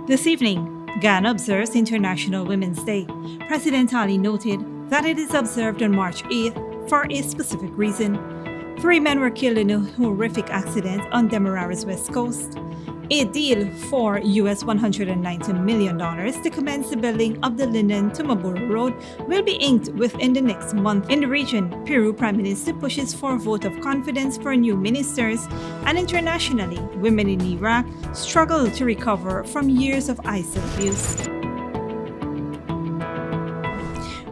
This evening, Ghana observes International Women's Day. President Ali noted that it is observed on March 8th for a specific reason. 3 men were killed in a horrific accident on Demerara's west coast. A deal for US $190 million to commence the building of the Linden to Maburu Road will be inked within the next month. In the region, Peru Prime Minister pushes for a vote of confidence for new ministers, and internationally, women in Iraq struggle to recover from years of ISIL abuse.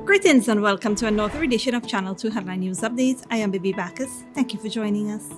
Greetings and welcome to another edition of Channel 2 Headline News Updates. I am Bibi Bacchus. Thank you for joining us.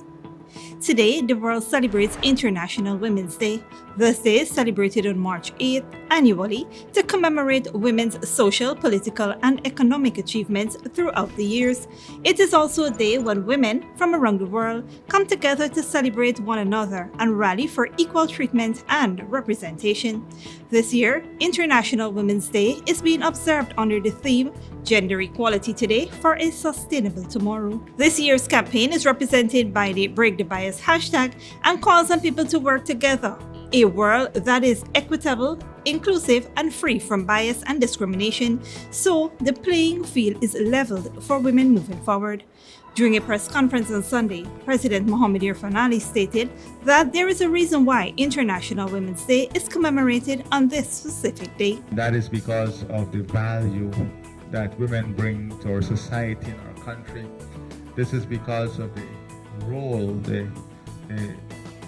Today, the world celebrates International Women's Day. This day is celebrated on March 8th annually to commemorate women's social, political, and economic achievements throughout the years. It is also a day when women from around the world come together to celebrate one another and rally for equal treatment and representation. This year, International Women's Day is being observed under the theme Gender Equality Today for a Sustainable Tomorrow. This year's campaign is represented by the Break the Bias hashtag and calls on people to work together. A world that is equitable, inclusive, and free from bias and discrimination, so the playing field is leveled for women moving forward. During a press conference on Sunday, President Mohamed Ali stated that there is a reason why International Women's Day is commemorated on this specific day. That is because of the value that women bring to our society and our country. This is because of the role, the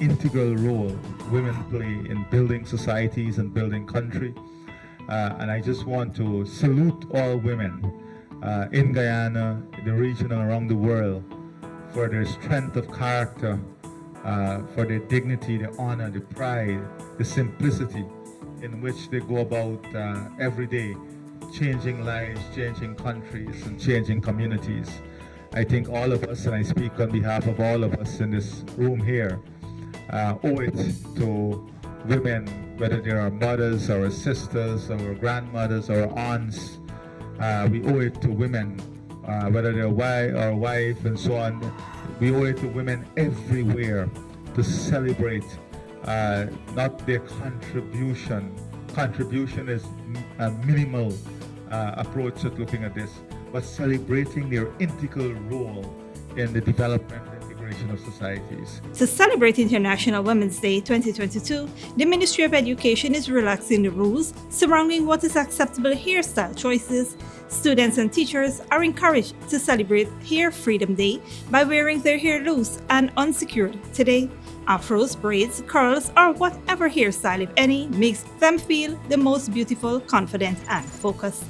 integral role women play in building societies and building country. And I just want to salute all women in Guyana, the region and around the world for their strength of character, for their dignity, the honor, the pride, the simplicity in which they go about every day, changing lives, changing countries, and changing communities. I think all of us, and I speak on behalf of all of us in this room here, owe it to women, whether they are mothers, our sisters, our grandmothers, our aunts. We owe it to women, whether they're our wife and so on. We owe it to women everywhere to celebrate not their contribution. Contribution is a minimal approach at looking at this, but celebrating their integral role in the development and integration of societies. To celebrate International Women's Day 2022, the Ministry of Education is relaxing the rules surrounding what is acceptable hairstyle choices. Students and teachers are encouraged to celebrate Hair Freedom Day by wearing their hair loose and unsecured today. Afros, braids, curls, or whatever hairstyle, if any, makes them feel the most beautiful, confident, and focused.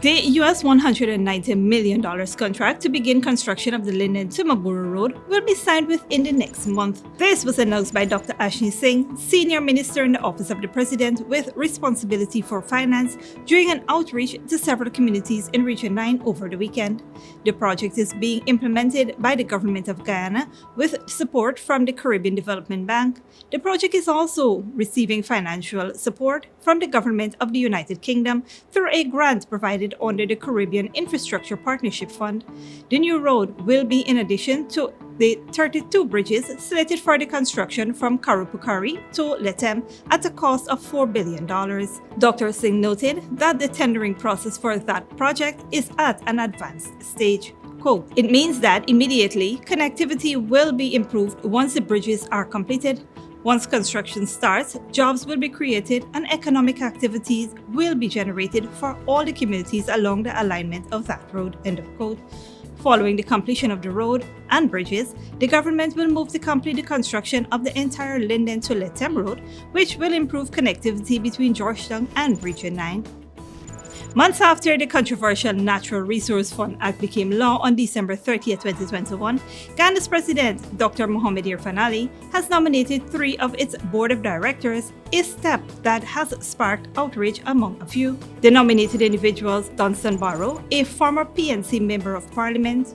The US $190 million contract to begin construction of the Linden to Maburu Road will be signed within the next month. This was announced by Dr. Ashni Singh, Senior Minister in the Office of the President with responsibility for finance, during an outreach to several communities in Region 9 over the weekend. The project is being implemented by the Government of Guyana with support from the Caribbean Development Bank. The project is also receiving financial support from the Government of the United Kingdom through a grant provided under the Caribbean Infrastructure Partnership Fund. The new road will be in addition to the 32 bridges slated for the construction from Karupukari to Letem at a cost of $4 billion. Dr. Singh noted that the tendering process for that project is at an advanced stage. Quote, "It means that immediately connectivity will be improved once the bridges are completed. Once construction starts, jobs will be created and economic activities will be generated for all the communities along the alignment of that road." End of quote. Following the completion of the road and bridges, the government will move to complete the construction of the entire Linden to Letem Road, which will improve connectivity between Georgetown and Region 9. Months after the controversial Natural Resource Fund Act became law on December 30, 2021, Ghana's President, Dr. Mohamed Ali, has nominated 3 of its board of directors, a step that has sparked outrage among a few. The nominated individuals: Dunstan Barrow, a former PNC Member of Parliament;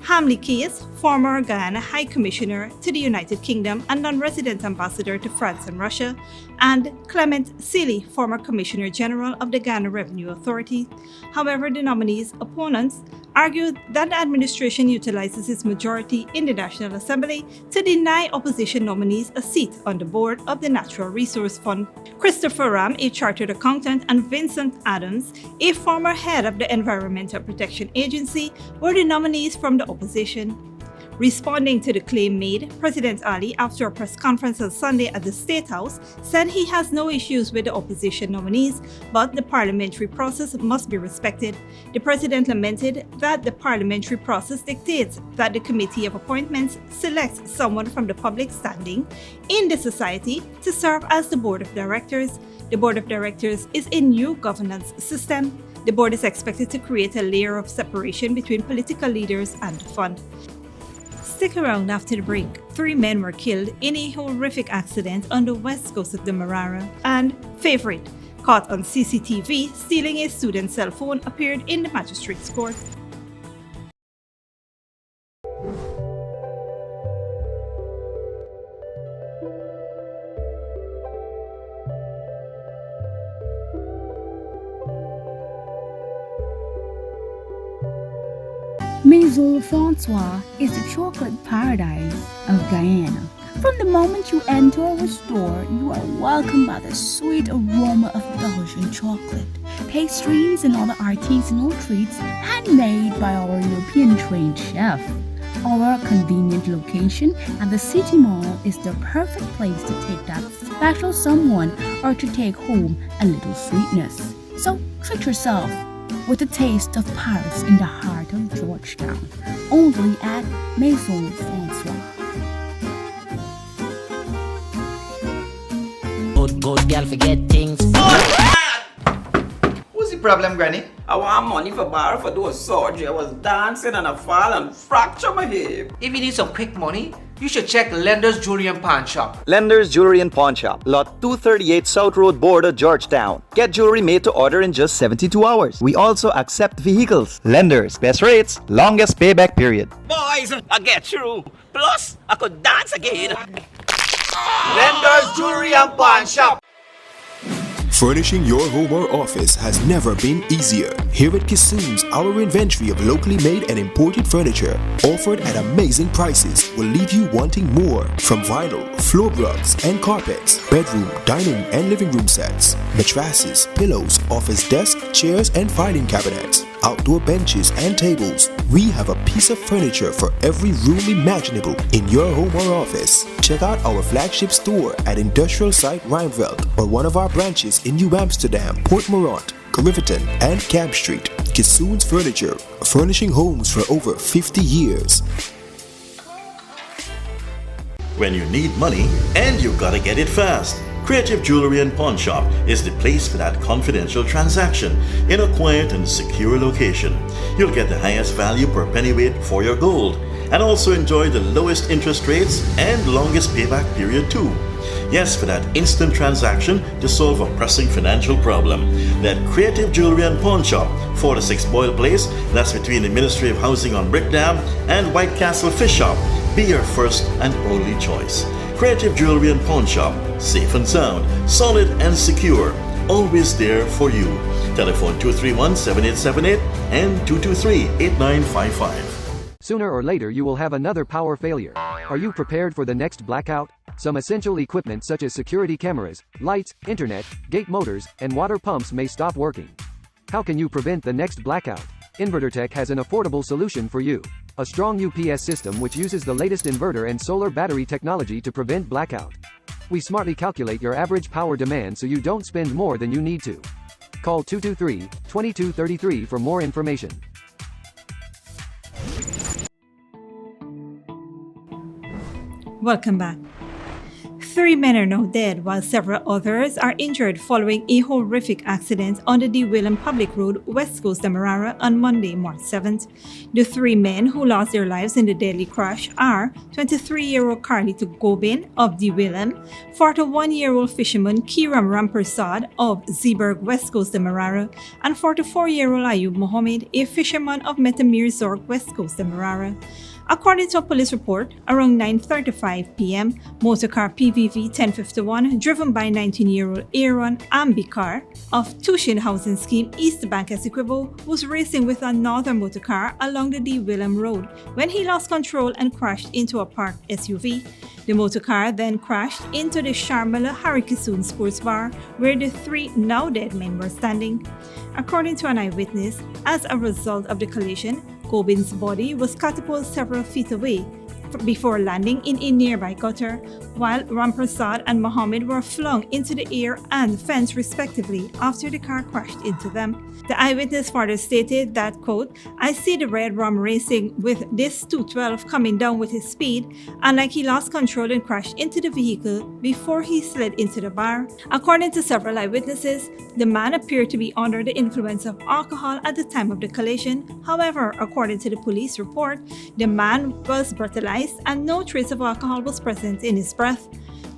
Hamley Case, former Guyana High Commissioner to the United Kingdom and non-resident ambassador to France and Russia, and Clement Sealy, former Commissioner General of the Ghana Revenue Authority. However, the nominees' opponents argued that the administration utilizes its majority in the National Assembly to deny opposition nominees a seat on the board of the Natural Resource Fund. Christopher Ram, a chartered accountant, and Vincent Adams, a former head of the Environmental Protection Agency, were the nominees from the opposition. Responding to the claim made, President Ali, after a press conference on Sunday at the State House, said he has no issues with the opposition nominees, but the parliamentary process must be respected. The president lamented that the parliamentary process dictates that the Committee of Appointments selects someone from the public standing in the society to serve as the board of directors. The board of directors is a new governance system. The board is expected to create a layer of separation between political leaders and the fund. Stick around after the break. 3 men were killed in a horrific accident on the west coast of Demerara. And favorite, caught on CCTV stealing a student's cell phone, appeared in the magistrate's court. Maison Francois is the chocolate paradise of Guyana. From the moment you enter our store, you are welcomed by the sweet aroma of Belgian chocolate, pastries, and other artisanal treats handmade by our European-trained chef. Our convenient location at the City Mall is the perfect place to take that special someone or to take home a little sweetness. So treat yourself with a taste of Paris in the heart of Georgetown, only at Maison Francois. Good girl forget things. What's the problem, Granny? I want money for borrow for do a surgery. I was dancing and I fall and fracture my hip. If you need some quick money, you should check Lender's Jewelry and Pawn Shop. Lender's Jewelry and Pawn Shop, Lot 238 South Road Border, Georgetown. Get jewelry made to order in just 72 hours. We also accept vehicles. Lender's, best rates, longest payback period. Boys, I get through. Plus, I could dance again. Lender's Jewelry and Pawn Shop. Furnishing your home or office has never been easier. Here at Kissoon's, our inventory of locally made and imported furniture, offered at amazing prices, will leave you wanting more. From vinyl, floor rugs and carpets, bedroom, dining and living room sets, mattresses, pillows, office desk, chairs and filing cabinets, outdoor benches and tables. We have a piece of furniture for every room imaginable in your home or office. Check out our flagship store at Industrial Site Rijnveld or one of our branches in New Amsterdam, Port Morant, Riverton and Camp Street. Kissoon's Furniture, furnishing homes for over 50 years. When you need money and you gotta get it fast, Creative Jewelry and Pawn Shop is the place for that confidential transaction in a quiet and secure location. You'll get the highest value per pennyweight for your gold and also enjoy the lowest interest rates and longest payback period too. Yes, for that instant transaction to solve a pressing financial problem. That Creative Jewelry and Pawn Shop, 46 Boyle Place, that's between the Ministry of Housing on Brickdam and White Castle Fish Shop. Be your first and only choice. Creative Jewelry and Pawn Shop, safe and sound, solid and secure, always there for you. Telephone 231-7878 and 223-8955. Sooner or later you will have another power failure. Are you prepared for the next blackout? Some essential equipment such as security cameras, lights, internet, gate motors, and water pumps may stop working. How can you prevent the next blackout? InverterTech has an affordable solution for you. A strong UPS system which uses the latest inverter and solar battery technology to prevent blackout. We smartly calculate your average power demand so you don't spend more than you need to. Call 223-2233 for more information. Welcome back. 3 men are now dead while several others are injured following a horrific accident on the De Willem Public Road, West Coast Demerara on Monday, March 7th. The 3 men who lost their lives in the deadly crash are 23-year-old Carlito Gobin of De Willem, 41-year-old fisherman Kiram Rampersad of Zeeburg, West Coast Demerara, and 44-year-old Ayub Mohammed, a fisherman of Metamir Zorg, West Coast Demerara. According to a police report, around 9:35 p.m., motorcar PVV 1051, driven by 19-year-old Aaron Ambikar of Tushin Housing Scheme, East Bank Essequibo, was racing with another motorcar along the D. Willem Road when he lost control and crashed into a parked SUV. The motorcar then crashed into the Sharmila Harikissoon Sports Bar, where the three now dead men were standing. According to an eyewitness, as a result of the collision, Gobin's body was catapulted several feet away before landing in a nearby gutter, while Ramprasad and Mohammed were flung into the air and fence respectively after the car crashed into them. The eyewitness further stated that, quote, "I see the red Ram racing with this 212 coming down with his speed, and like he lost control and crashed into the vehicle before he slid into the bar." According to several eyewitnesses, the man appeared to be under the influence of alcohol at the time of the collision. However, according to the police report, the man was breathalyzed and no trace of alcohol was present in his breath.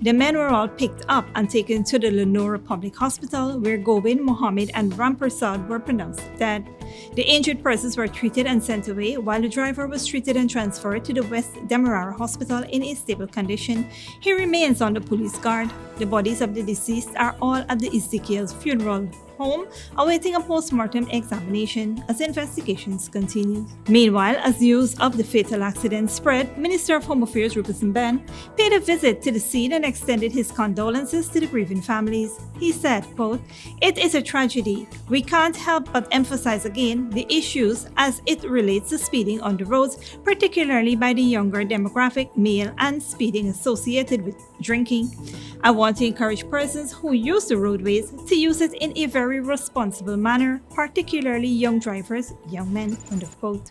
The men were all picked up and taken to the Lenora Public Hospital, where Gobin, Mohammed, and Ramprasad were pronounced dead. The injured persons were treated and sent away, while the driver was treated and transferred to the West Demerara Hospital in a stable condition. He remains on the police guard. The bodies of the deceased are all at the Ezekiel's funeral home, awaiting a post-mortem examination as investigations continue. Meanwhile, as news of the fatal accident spread, Minister of Home Affairs Rupert Ben paid a visit to the scene and extended his condolences to the grieving families. He said, quote, "It is a tragedy. We can't help but emphasize again the issues as it relates to speeding on the roads, particularly by the younger demographic, male, and speeding associated with drinking. I want to encourage persons who use the roadways to use it in a very responsible manner, particularly young drivers, young men," end of quote.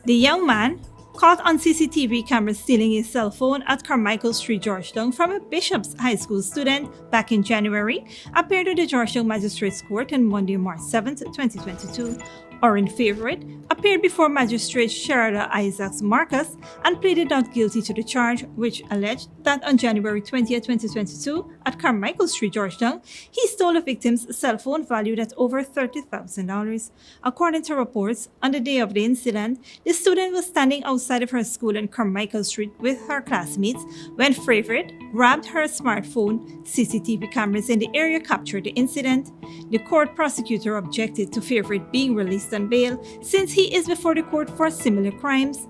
The young man, caught on CCTV cameras stealing his cell phone at Carmichael Street, Georgetown from a Bishop's High School student back in January, appeared at the Georgetown Magistrates Court on Monday, March 7, 2022. Orin Favorite appeared before Magistrate Sherada Isaacs Marcus and pleaded not guilty to the charge, which alleged that on January 20, 2022, at Carmichael Street, Georgetown, he stole a victim's cell phone valued at over $30,000. According to reports, on the day of the incident, the student was standing outside of her school on Carmichael Street with her classmates when Favorite grabbed her smartphone. CCTV cameras in the area captured the incident. The court prosecutor objected to Favorite being released on bail since he is before the court for similar crimes.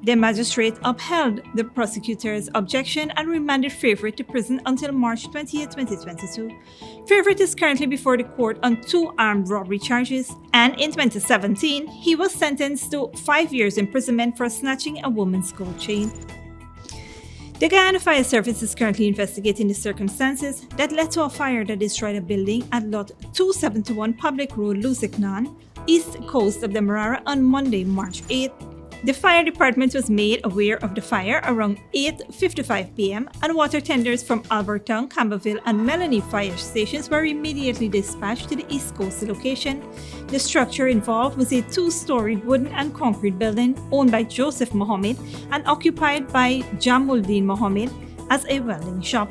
The magistrate upheld the prosecutor's objection and remanded Favorite to prison until March 20, 2022. Favorite is currently before the court on 2 armed robbery charges, and in 2017, he was sentenced to 5 years imprisonment for snatching a woman's gold chain. The Guyana Fire Service is currently investigating the circumstances that led to a fire that destroyed a building at Lot 271 Public Road, Lusignan, east coast of Demerara on Monday, March 8. The fire department was made aware of the fire around 8:55 p.m. and water tenders from Albertown, Campbellville, and Melanie fire stations were immediately dispatched to the East Coast location. The structure involved was a 2-storied wooden and concrete building owned by Joseph Mohammed and occupied by Jamuldin Mohammed as a welding shop.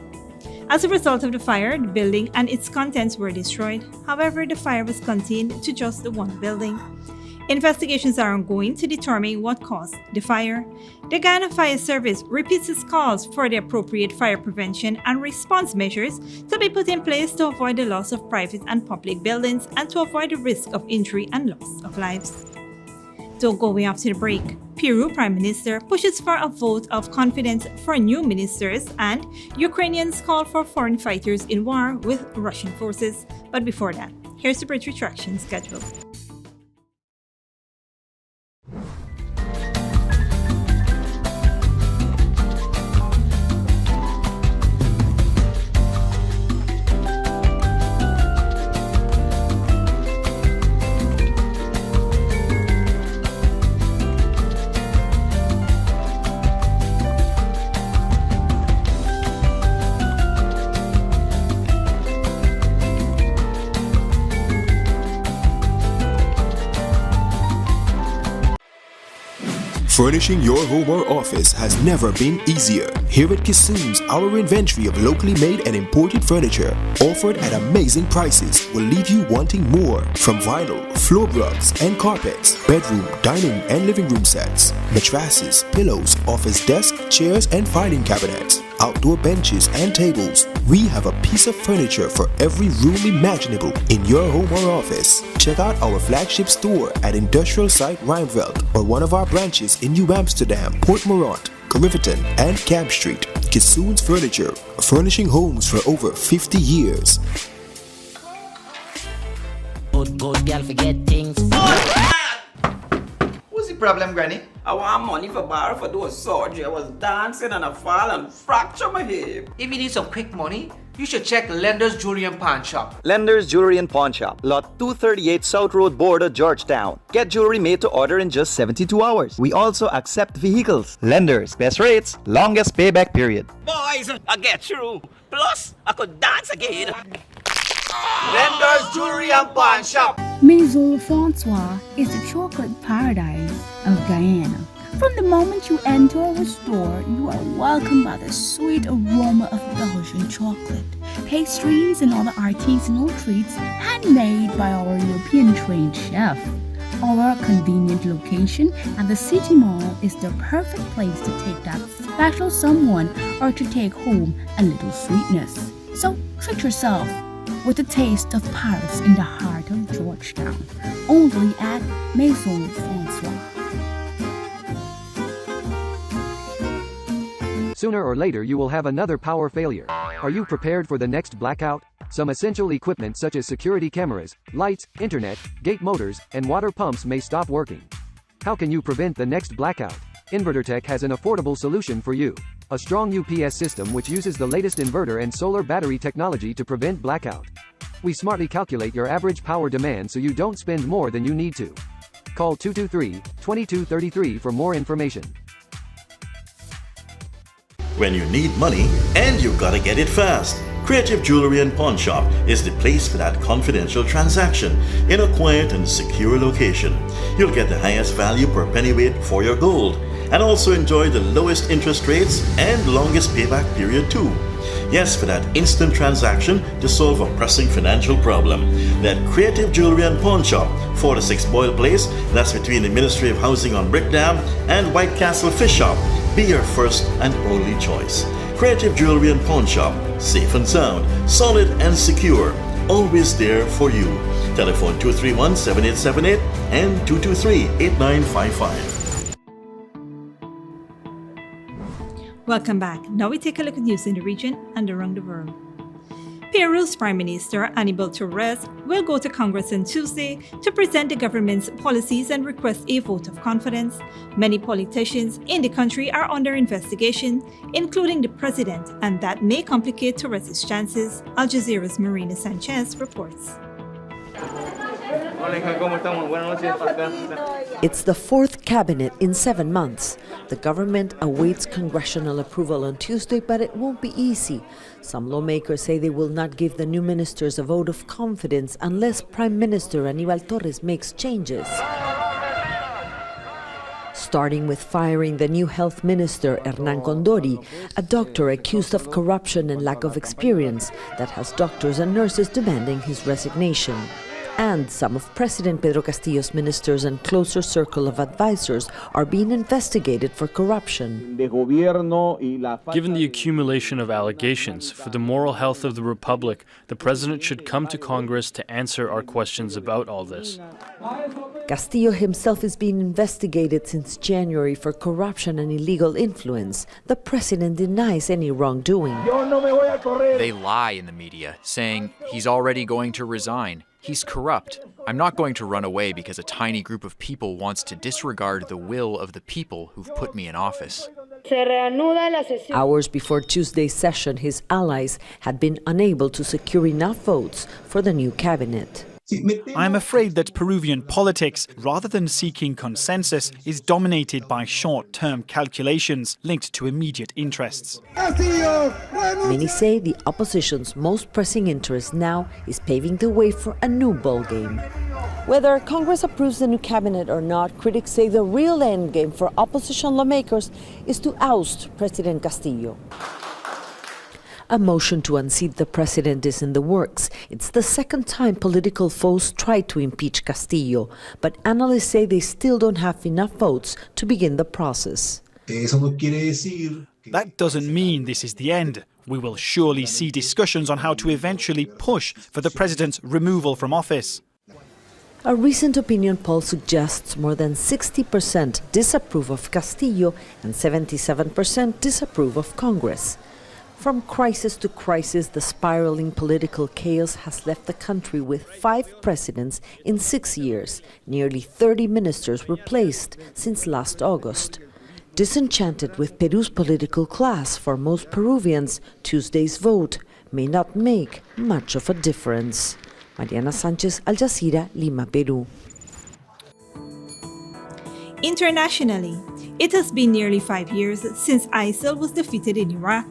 As a result of the fire, the building and its contents were destroyed. However, the fire was contained to just the one building. Investigations are ongoing to determine what caused the fire. The Guyana Fire Service repeats its calls for the appropriate fire prevention and response measures to be put in place to avoid the loss of private and public buildings and to avoid the risk of injury and loss of lives. Don't go away after the break. Peru Prime Minister pushes for a vote of confidence for new ministers, and Ukrainians call for foreign fighters in war with Russian forces. But before that, here's the bridge retraction schedule. Furnishing your home or office has never been easier. Here at Kissoon's, our inventory of locally made and imported furniture, offered at amazing prices, will leave you wanting more. From vinyl, floor rugs and carpets, bedroom, dining and living room sets, mattresses, pillows, office desk, chairs and filing cabinets, outdoor benches and tables. We have a piece of furniture for every room imaginable in your home or office. Check out our flagship store at Industrial Site Rijnveld or one of our branches in New Amsterdam, Port Morant, Riverton and Camp Street. Kissoon's Furniture, furnishing homes for over 50 years. Good girl forget things. What's the problem, Granny? I want money for borrow for do a surgery. I was dancing and I fall and fracture my hip. If you need some quick money, you should check Lender's Jewelry and Pawn Shop. Lender's Jewelry and Pawn Shop, Lot 238 South Road Border, Georgetown. Get jewelry made to order in just 72 hours. We also accept vehicles. Lender's, best rates, longest payback period. Boys, I get through. Plus, I could dance again. Lender's Jewelry and Pawn Shop. Maison Francois is the chocolate paradise of Guyana. From the moment you enter our store, you are welcomed by the sweet aroma of Belgian chocolate, pastries and other artisanal treats handmade by our European-trained chef. Our convenient location at the City Mall is the perfect place to take that special someone or to take home a little sweetness. So treat yourself with a taste of Paris in the heart of Georgetown, only at Maison Francois. Sooner or later you will have another power failure. Are you prepared for the next blackout? Some essential equipment such as security cameras, lights, internet, gate motors, and water pumps may stop working. How can you prevent the next blackout? InverterTech has an affordable solution for you. A strong UPS system which uses the latest inverter and solar battery technology to prevent blackout. We smartly calculate your average power demand so you don't spend more than you need to. Call 223-2233 for more information. When you need money and you gotta get it fast, Creative Jewelry and Pawn Shop is the place for that confidential transaction in a quiet and secure location. You'll get the highest value per pennyweight for your gold and also enjoy the lowest interest rates and longest payback period too. Yes, for that instant transaction to solve a pressing financial problem. That Creative Jewelry and Pawn Shop, 46 Boyle Place, that's between the Ministry of Housing on Brick Dam and White Castle Fish Shop. Be your first and only choice. Creative Jewelry and Pawn Shop, safe and sound, solid and secure, always there for you. Telephone 231-7878 and 223-8955. Welcome back. Now we take a look at news in the region and around the world. Peru's Prime Minister Aníbal Torres will go to Congress on Tuesday to present the government's policies and request a vote of confidence. Many politicians in the country are under investigation, including the president, and that may complicate Torres' chances. Al Jazeera's Marina Sanchez reports. It's the fourth cabinet in 7 months. The government awaits congressional approval on Tuesday, but it won't be easy. Some lawmakers say they will not give the new ministers a vote of confidence unless Prime Minister Aníbal Torres makes changes. Starting with firing the new health minister, Hernán Condori, a doctor accused of corruption and lack of experience that has doctors and nurses demanding his resignation. And some of President Pedro Castillo's ministers and closer circle of advisors are being investigated for corruption. Given the accumulation of allegations for the moral health of the Republic, the President should come to Congress to answer our questions about all this. Castillo himself is being investigated since January for corruption and illegal influence. The President denies any wrongdoing. They lie in the media, saying he's already going to resign. He's corrupt. I'm not going to run away because a tiny group of people wants to disregard the will of the people who've put me in office. Hours before Tuesday's session, his allies had been unable to secure enough votes for the new cabinet. I'm afraid that Peruvian politics, rather than seeking consensus, is dominated by short-term calculations linked to immediate interests. Many say the opposition's most pressing interest now is paving the way for a new ballgame. Whether Congress approves the new cabinet or not, critics say the real endgame for opposition lawmakers is to oust President Castillo. A motion to unseat the president is in the works. It's the second time political foes tried to impeach Castillo, but analysts say they still don't have enough votes to begin the process. That doesn't mean this is the end. We will surely see discussions on how to eventually push for the president's removal from office. A recent opinion poll suggests more than 60% disapprove of Castillo and 77% disapprove of Congress. From crisis to crisis, the spiraling political chaos has left the country with 5 presidents in 6 years. Nearly 30 ministers replaced since last August. Disenchanted with Peru's political class, for most Peruvians, Tuesday's vote may not make much of a difference. Mariana Sanchez, Al Jazeera, Lima, Peru. Internationally, it has been nearly 5 years since ISIL was defeated in Iraq.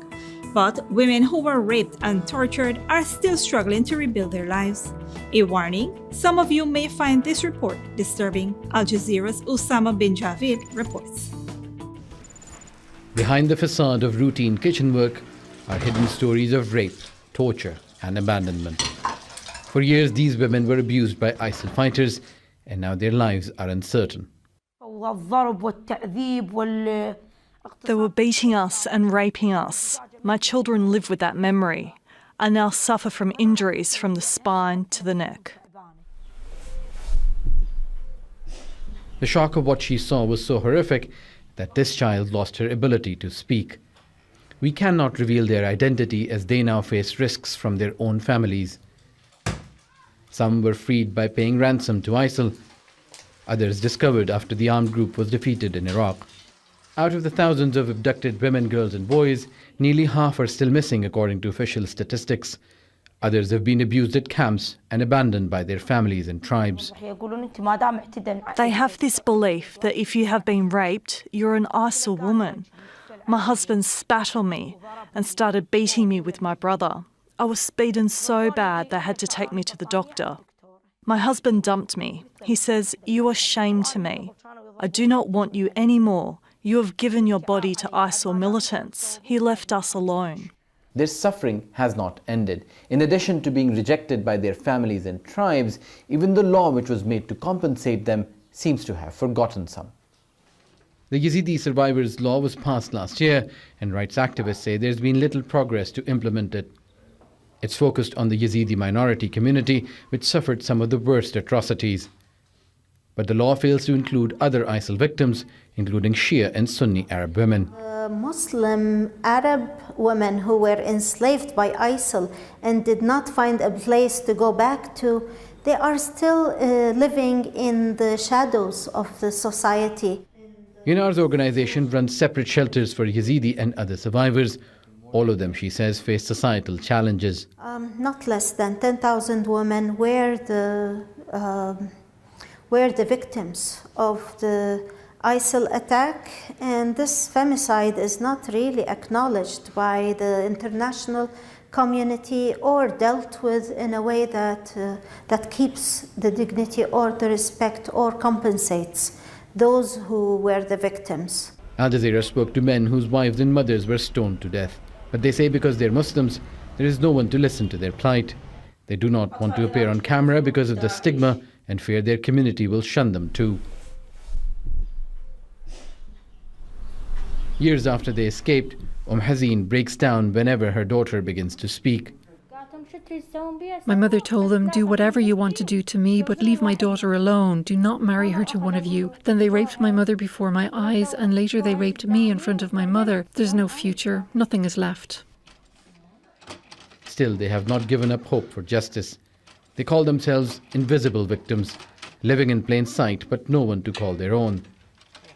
But women who were raped and tortured are still struggling to rebuild their lives. A warning, some of you may find this report disturbing. Al Jazeera's Usama bin Javid reports. Behind the facade of routine kitchen work are hidden stories of rape, torture, and abandonment. For years, these women were abused by ISIL fighters, and now their lives are uncertain. They were beating us and raping us. My children live with that memory. I now suffer from injuries from the spine to the neck. The shock of what she saw was so horrific that this child lost her ability to speak. We cannot reveal their identity as they now face risks from their own families. Some were freed by paying ransom to ISIL. Others discovered after the armed group was defeated in Iraq. Out of the thousands of abducted women, girls and boys, nearly half are still missing according to official statistics. Others have been abused at camps and abandoned by their families and tribes. They have this belief that if you have been raped, you're an ISIL woman. My husband spat on me and started beating me with my brother. I was beaten so bad they had to take me to the doctor. My husband dumped me. He says, "You are shame to me. I do not want you anymore. You have given your body to ISIL militants." He left us alone. Their suffering has not ended. In addition to being rejected by their families and tribes, even the law which was made to compensate them seems to have forgotten some. The Yazidi Survivors Law was passed last year, and rights activists say there's been little progress to implement it. It's focused on the Yazidi minority community, which suffered some of the worst atrocities. But the law fails to include other ISIL victims, including Shia and Sunni Arab women. Muslim Arab women who were enslaved by ISIL and did not find a place to go back to, they are still living in the shadows of the society. UNAR's organization runs separate shelters for Yazidi and other survivors. All of them, she says, face societal challenges. Not less than 10,000 women were the victims of the ISIL attack, and this femicide is not really acknowledged by the international community or dealt with in a way that keeps the dignity or the respect or compensates those who were the victims. Al Jazeera spoke to men whose wives and mothers were stoned to death. But they say because they're Muslims, there is no one to listen to their plight. They do not want to appear on camera because of the stigma and fear their community will shun them too. Years after they escaped, Hazin breaks down whenever her daughter begins to speak. My mother told them, "Do whatever you want to do to me, but leave my daughter alone. Do not marry her to one of you." Then they raped my mother before my eyes, and later they raped me in front of my mother. There's no future. Nothing is left. Still, they have not given up hope for justice. They call themselves invisible victims, living in plain sight, but no one to call their own.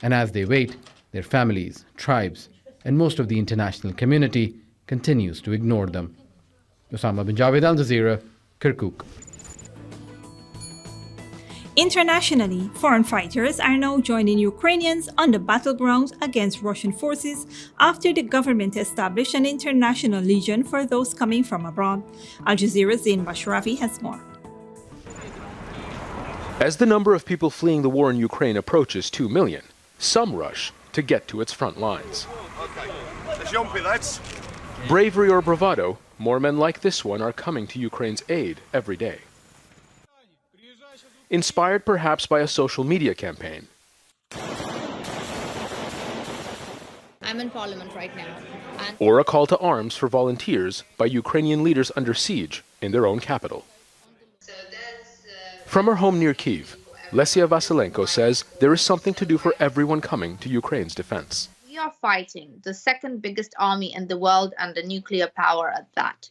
And as they wait, their families, tribes, and most of the international community continues to ignore them. Usama bin Javid, Al Jazeera, Kirkuk. Internationally, foreign fighters are now joining Ukrainians on the battleground against Russian forces after the government established an international legion for those coming from abroad. Al Jazeera's Zain Bashravi has more. As the number of people fleeing the war in Ukraine approaches 2 million, some rush to get to its front lines. Bravery or bravado, more men like this one are coming to Ukraine's aid every day. Inspired perhaps by a social media campaign. I'm in Parliament right now. Or a call to arms for volunteers by Ukrainian leaders under siege in their own capital. From her home near Kyiv, Lesia Vasilenko says there is something to do for everyone coming to Ukraine's defense. We are fighting the second biggest army in the world and a nuclear power at that.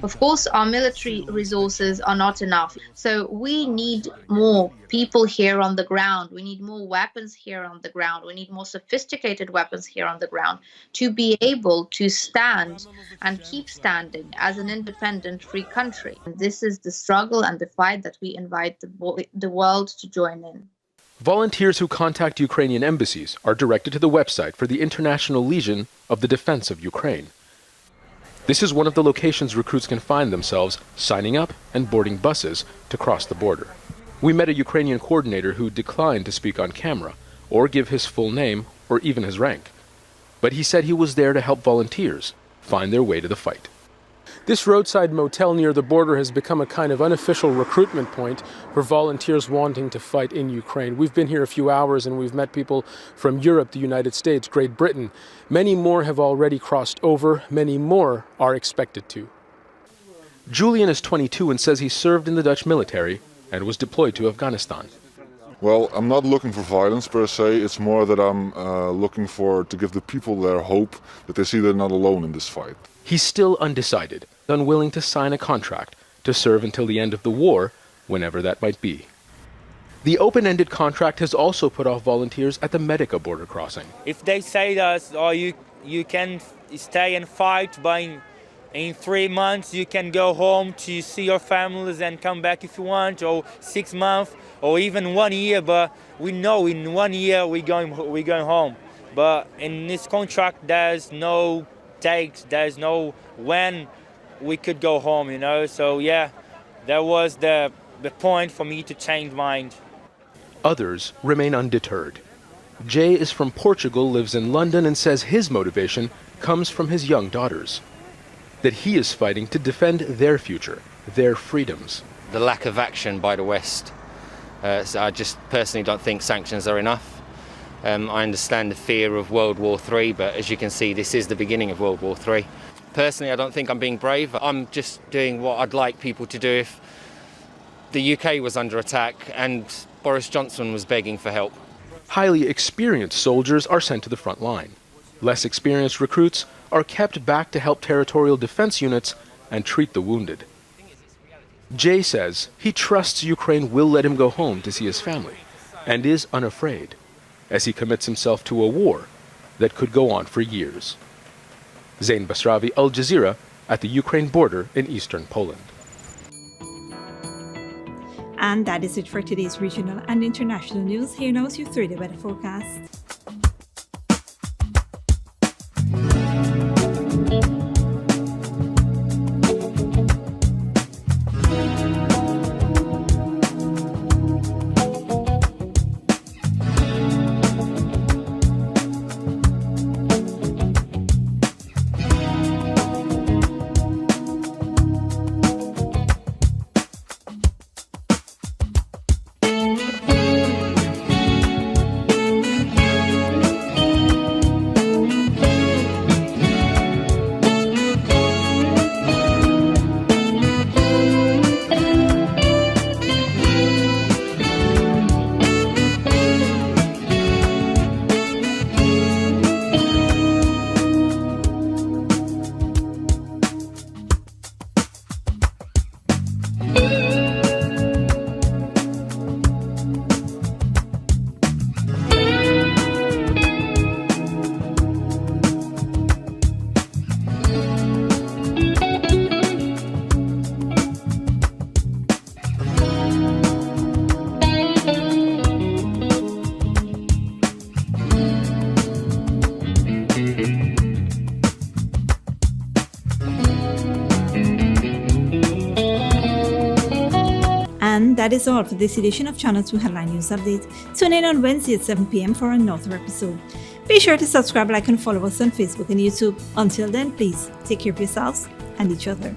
Of course, our military resources are not enough. So we need more people here on the ground. We need more weapons here on the ground. We need more sophisticated weapons here on the ground to be able to stand and keep standing as an independent, free country. And this is the struggle and the fight that we invite the world to join in. Volunteers who contact Ukrainian embassies are directed to the website for the International Legion of the Defense of Ukraine. This is one of the locations recruits can find themselves signing up and boarding buses to cross the border. We met a Ukrainian coordinator who declined to speak on camera or give his full name or even his rank. But he said he was there to help volunteers find their way to the fight. This roadside motel near the border has become a kind of unofficial recruitment point for volunteers wanting to fight in Ukraine. We've been here a few hours and we've met people from Europe, the United States, Great Britain. Many more have already crossed over. Many more are expected to. Julian is 22 and says he served in the Dutch military and was deployed to Afghanistan. Well, I'm not looking for violence per se. It's more that I'm looking to give the people their hope that they see they're not alone in this fight. He's still undecided, unwilling to sign a contract to serve until the end of the war, whenever that might be. The open-ended contract has also put off volunteers at the Medica border crossing. If they say to us, oh, you can stay and fight, but in 3 months you can go home to see your families and come back if you want, or 6 months, or even 1 year, but we know in 1 year we're going home. But in this contract there's no date, there's no when we could go home, you know. So yeah, that was the point for me to change mind. Others remain undeterred. Jay is from Portugal, lives in London, and says his motivation comes from his young daughters. That he is fighting to defend their future, their freedoms. The lack of action by the West. So I just personally don't think sanctions are enough. I understand the fear of World War III, but as you can see, this is the beginning of World War III. Personally, I don't think I'm being brave. I'm just doing what I'd like people to do if the UK was under attack and Boris Johnson was begging for help. Highly experienced soldiers are sent to the front line. Less experienced recruits are kept back to help territorial defense units and treat the wounded. Jay says he trusts Ukraine will let him go home to see his family and is unafraid as he commits himself to a war that could go on for years. Zain Basravi, Al Jazeera, at the Ukraine border in eastern Poland. And that is it for today's regional and international news. Here now is your 3-day weather forecast. that is all for this edition of Channel 2 Headline News Update. Tune in on Wednesday at 7 p.m. for another episode. Be sure to subscribe, like, and follow us on Facebook and YouTube. Until then, please take care of yourselves and each other.